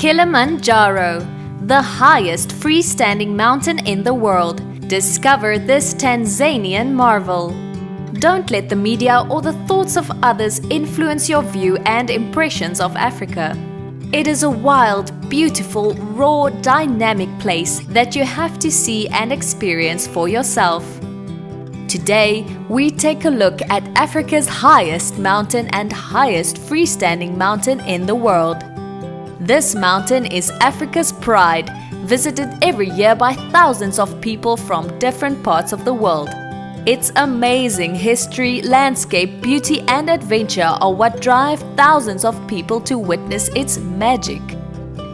Kilimanjaro, the highest freestanding mountain in the world. Discover this Tanzanian marvel. Don't let the media or the thoughts of others influence your view and impressions of Africa. It is a wild, beautiful, raw, dynamic place that you have to see and experience for yourself. Today, we take a look at Africa's highest mountain and highest freestanding mountain in the world. This mountain is Africa's pride, visited every year by thousands of people from different parts of the world. Its amazing history, landscape, beauty and adventure are what drive thousands of people to witness its magic.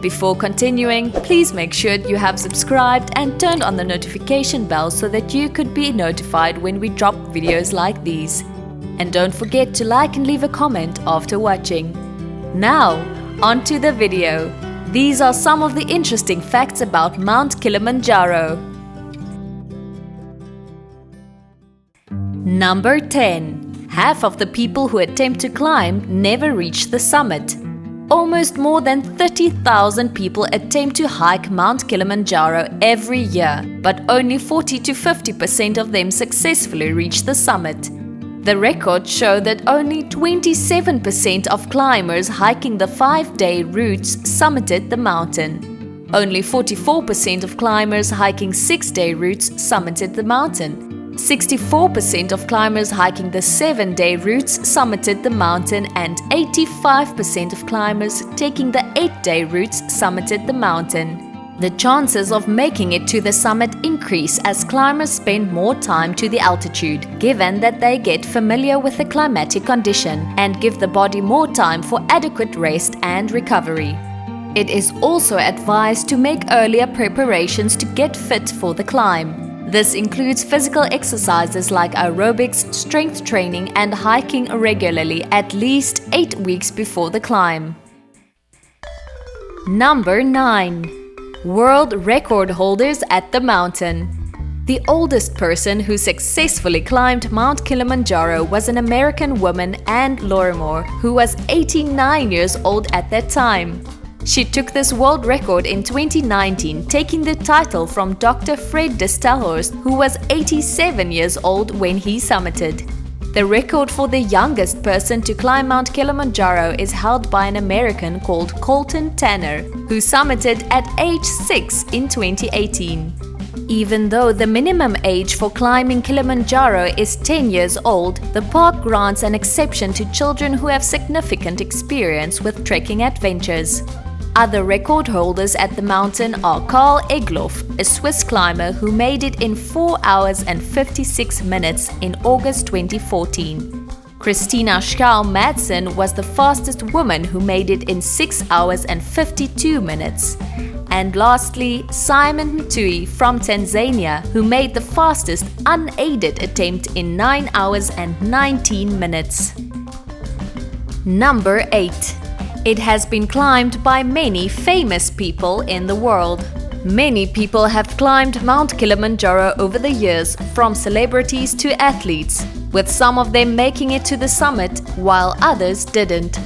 Before continuing, please make sure you have subscribed and turned on the notification bell so that you could be notified when we drop videos like these. And don't forget to like and leave a comment after watching. Now, on to the video. These are some of the interesting facts about Mount Kilimanjaro. Number 10. Half of the people who attempt to climb never reach the summit. Almost more than 30,000 people attempt to hike Mount Kilimanjaro every year, but only 40 to 50% of them successfully reach the summit. The records show that only 27% of climbers hiking the 5-day routes summited the mountain. Only 44% of climbers hiking 6-day routes summited the mountain. 64% of climbers hiking the 7-day routes summited the mountain, and 85% of climbers taking the 8-day routes summited the mountain. The chances of making it to the summit increase as climbers spend more time to the altitude, given that they get familiar with the climatic condition and give the body more time for adequate rest and recovery. It is also advised to make earlier preparations to get fit for the climb. This includes physical exercises like aerobics, strength training and hiking regularly at least 8 weeks before the climb. Number 9. World record holders at the mountain. The oldest person who successfully climbed Mount Kilimanjaro was an American woman, Anne Lorimore, who was 89 years old at that time. She took this world record in 2019, taking the title from Dr. Fred de Stelhorst, who was 87 years old when he summited. The record for the youngest person to climb Mount Kilimanjaro is held by an American called Colton Tanner, who summited at age 6 in 2018. Even though the minimum age for climbing Kilimanjaro is 10 years old, the park grants an exception to children who have significant experience with trekking adventures. Other record holders at the mountain are Karl Egloff, a Swiss climber who made it in 4 hours and 56 minutes in August 2014. Christina Schau-Madsen was the fastest woman who made it in 6 hours and 52 minutes. And lastly, Simon Mtui from Tanzania, who made the fastest unaided attempt in 9 hours and 19 minutes. Number 8. It has been climbed by many famous people in the world. Many people have climbed Mount Kilimanjaro over the years, from celebrities to athletes, with some of them making it to the summit while others didn't.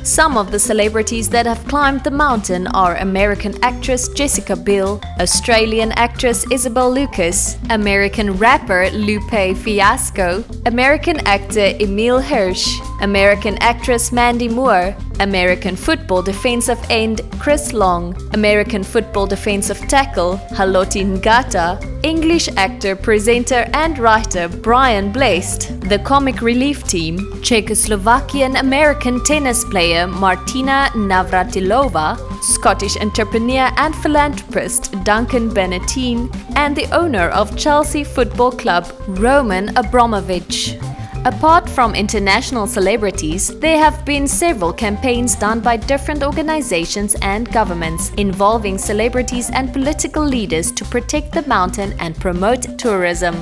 Some of the celebrities that have climbed the mountain are American actress Jessica Biel, Australian actress Isabel Lucas, American rapper Lupe Fiasco, American actor Emile Hirsch, American actress Mandy Moore, American football defensive end Chris Long, American football defensive tackle Haloti Ngata, English actor, presenter and writer Brian Blessed, the comic relief team, Czechoslovakian-American tennis player Martina Navratilova, Scottish entrepreneur and philanthropist Duncan Bennetine, and the owner of Chelsea Football Club Roman Abramovich. Apart from international celebrities, there have been several campaigns done by different organizations and governments involving celebrities and political leaders to protect the mountain and promote tourism.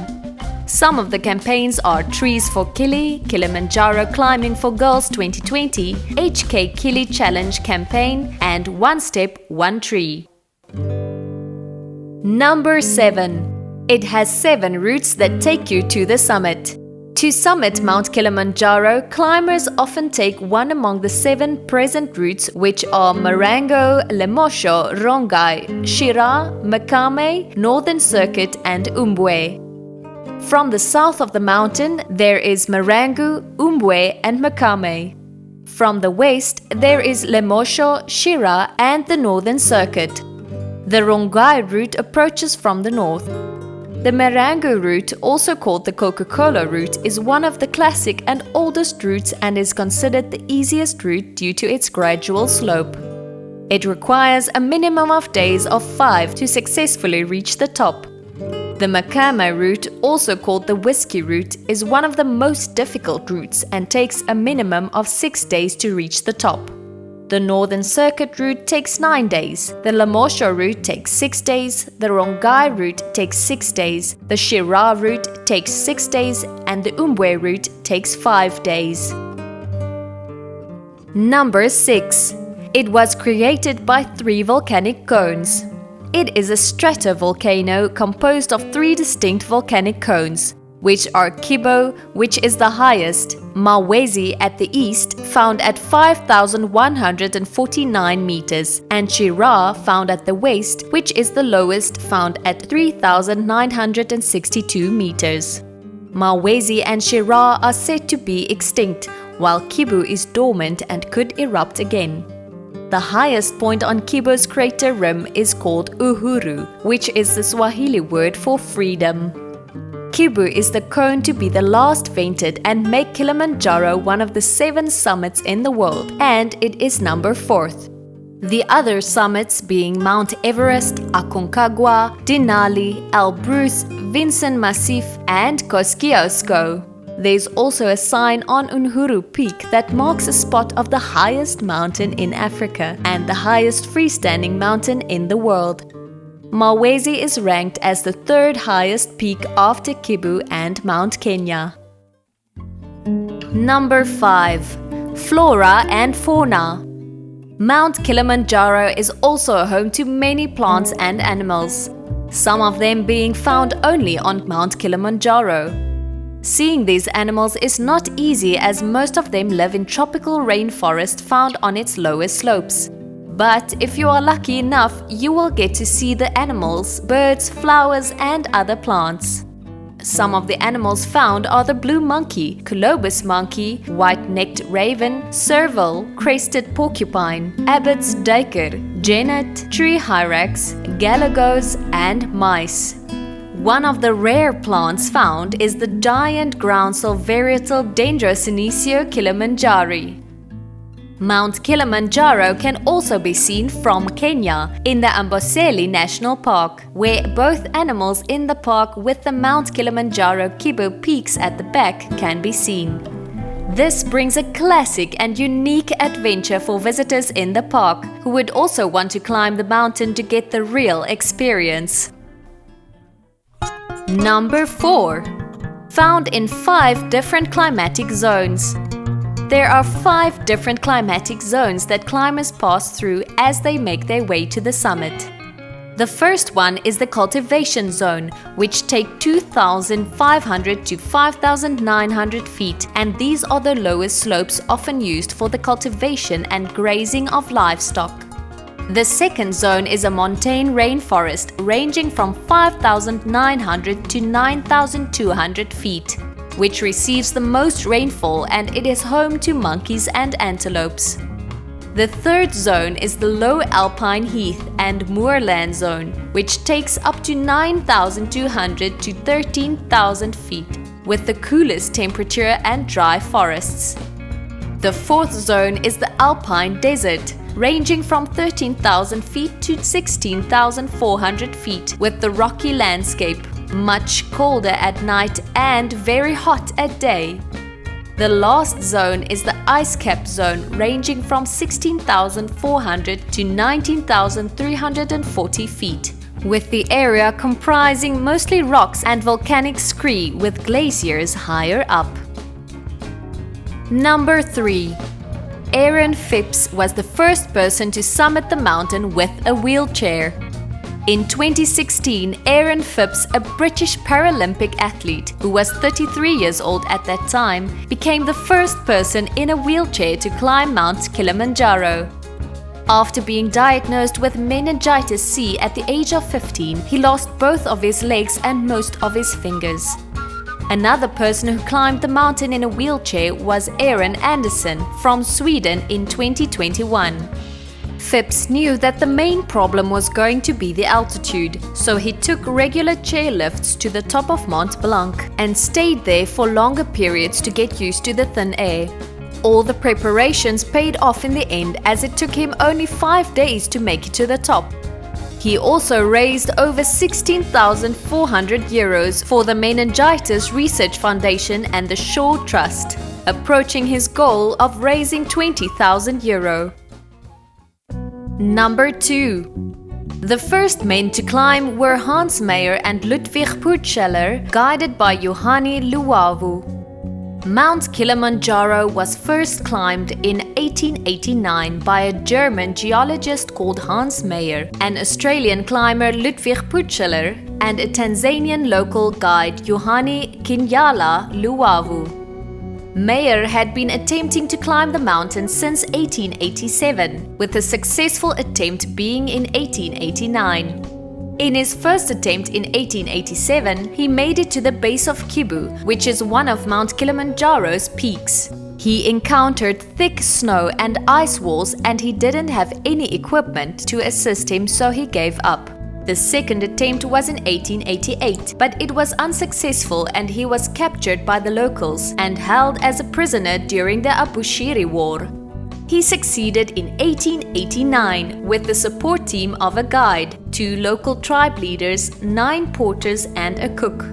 Some of the campaigns are Trees for Kili, Kilimanjaro Climbing for Girls 2020, HK Kili Challenge campaign, and One Step, One Tree. Number 7. It has 7 routes that take you to the summit. To summit Mount Kilimanjaro, climbers often take one among the 7 present routes, which are Marango, Lemosho, Rongai, Shira, Makame, Northern Circuit and Umbwe. From the south of the mountain, there is Marangu, Umbwe and Makame. From the west, there is Lemosho, Shira and the Northern Circuit. The Rongai route approaches from the north. The Marangu route, also called the Coca-Cola route, is one of the classic and oldest routes and is considered the easiest route due to its gradual slope. It requires a minimum of days of 5 to successfully reach the top. The Makame route, also called the Whiskey route, is one of the most difficult routes and takes a minimum of 6 days to reach the top. The Northern Circuit route takes 9 days, the Lemosho route takes 6 days, the Rongai route takes 6 days, the Shira route takes 6 days, and the Umbwe route takes 5 days. Number 6. It was created by 3 volcanic cones. It is a stratovolcano composed of 3 distinct volcanic cones, which are Kibo, which is the highest, Mawezi at the east, found at 5,149 meters, and Shira, found at the west, which is the lowest, found at 3,962 meters. Mawezi and Shira are said to be extinct, while Kibu is dormant and could erupt again. The highest point on Kibu's crater rim is called Uhuru, which is the Swahili word for freedom. Kibu is the cone to be the last vented and make Kilimanjaro one of the 7 summits in the world, and it is number 4th. The other summits being Mount Everest, Aconcagua, Denali, Elbrus, Vinson Massif and Kosciuszko. There's also a sign on Uhuru Peak that marks a spot of the highest mountain in Africa and the highest freestanding mountain in the world. Mawezi is ranked as the 3rd highest peak after Kibu and Mount Kenya. Number 5. Flora and fauna. Mount Kilimanjaro is also home to many plants and animals, some of them being found only on Mount Kilimanjaro. Seeing these animals is not easy as most of them live in tropical rainforest found on its lower slopes. But if you are lucky enough, you will get to see the animals, birds, flowers and other plants. Some of the animals found are the blue monkey, colobus monkey, white-necked raven, serval, crested porcupine, Abbott's duiker, genet, tree hyrax, galagos and mice. One of the rare plants found is the giant groundsel varietal Dendrosenecio kilimanjari. Mount Kilimanjaro can also be seen from Kenya in the Amboseli National Park, where both animals in the park with the Mount Kilimanjaro Kibo peaks at the back can be seen. This brings a classic and unique adventure for visitors in the park who would also want to climb the mountain to get the real experience. Number 4. Found in 5 different climatic zones. There are 5 different climatic zones that climbers pass through as they make their way to the summit. The first one is the cultivation zone, which take 2,500 to 5,900 feet, and these are the lowest slopes often used for the cultivation and grazing of livestock. The second zone is a montane rainforest ranging from 5,900 to 9,200 feet, which receives the most rainfall, and it is home to monkeys and antelopes. The third zone is the low alpine heath and moorland zone, which takes up to 9,200 to 13,000 feet, with the coolest temperature and dry forests. The fourth zone is the alpine desert, ranging from 13,000 feet to 16,400 feet, with the rocky landscape, much colder at night and very hot at day. The last zone is the ice cap zone, ranging from 16,400 to 19,340 feet, with the area comprising mostly rocks and volcanic scree with glaciers higher up. Number 3. Aaron Phipps was the first person to summit the mountain with a wheelchair. In 2016, Aaron Phipps, a British Paralympic athlete who was 33 years old at that time, became the first person in a wheelchair to climb Mount Kilimanjaro. After being diagnosed with meningitis C at the age of 15, he lost both of his legs and most of his fingers. Another person who climbed the mountain in a wheelchair was Aaron Anderson from Sweden in 2021. Phipps knew that the main problem was going to be the altitude, so he took regular chairlifts to the top of Mont Blanc and stayed there for longer periods to get used to the thin air. All the preparations paid off in the end, as it took him only 5 days to make it to the top. He also raised over 16,400 euros for the Meningitis Research Foundation and the Shaw Trust, approaching his goal of raising 20,000 euro. Number 2. The first men to climb were Hans MEYER and LUDWIG PURTSCHELLER, guided by YOHANI LAUWO. Mount Kilimanjaro was first climbed in 1889 by a German geologist called Hans MEYER, an Australian climber LUDWIG PURTSCHELLER, and a Tanzanian local guide YOHANI LAUWO. MEYER had been attempting to climb the mountain since 1887, with a successful attempt being in 1889. In his first attempt in 1887, he made it to the base of Kibu, which is one of Mount Kilimanjaro's peaks. He encountered thick snow and ice walls, and he didn't have any equipment to assist him, so he gave up. The second attempt was in 1888, but it was unsuccessful and he was captured by the locals and held as a prisoner during the Abushiri War. He succeeded in 1889 with the support team of a guide, 2 local tribe leaders, 9 porters and a cook.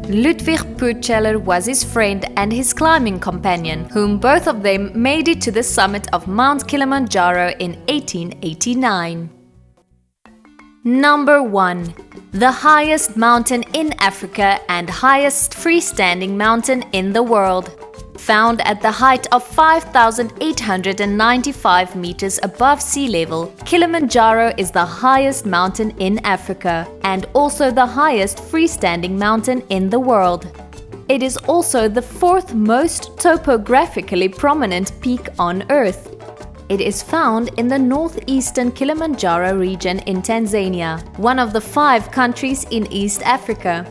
LUDWIG PURTSCHELLER was his friend and his climbing companion, whom both of them made it to the summit of Mount Kilimanjaro in 1889. Number 1. The highest mountain in Africa and highest freestanding mountain in the world. Found at the height of 5,895 meters above sea level, Kilimanjaro is the highest mountain in Africa and also the highest freestanding mountain in the world. It is also the 4th most topographically prominent peak on Earth. It is found in the northeastern Kilimanjaro region in Tanzania, one of the 5 countries in East Africa.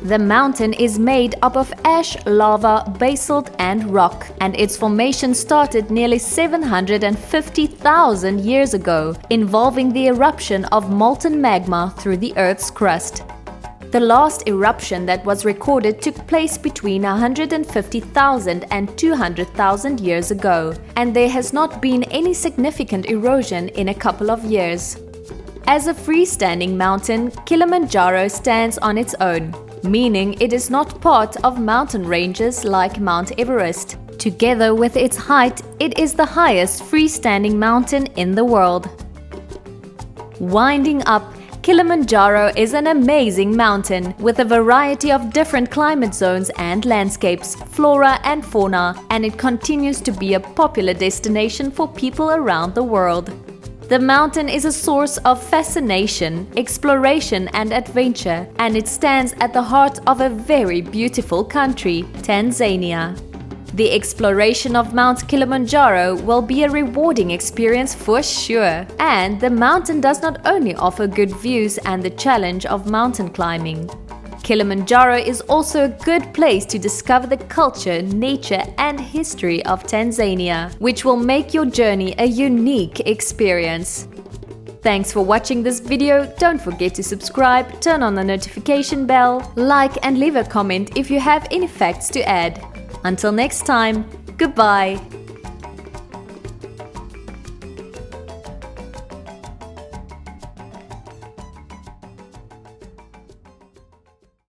The mountain is made up of ash, lava, basalt and rock, and its formation started nearly 750,000 years ago, involving the eruption of molten magma through the Earth's crust. The last eruption that was recorded took place between 150,000 and 200,000 years ago, and there has not been any significant erosion in a couple of years. As a freestanding mountain, Kilimanjaro stands on its own, meaning it is not part of mountain ranges like Mount Everest. Together with its height, it is the highest freestanding mountain in the world. Winding up, Kilimanjaro is an amazing mountain with a variety of different climate zones and landscapes, flora and fauna, and it continues to be a popular destination for people around the world. The mountain is a source of fascination, exploration and adventure, and it stands at the heart of a very beautiful country, Tanzania. The exploration of Mount Kilimanjaro will be a rewarding experience for sure, and the mountain does not only offer good views and the challenge of mountain climbing. Kilimanjaro is also a good place to discover the culture, nature and history of Tanzania, which will make your journey a unique experience. Thanks for watching this video. Don't forget to subscribe, turn on the notification bell, like and leave a comment if you have any facts to add. Until next time, goodbye!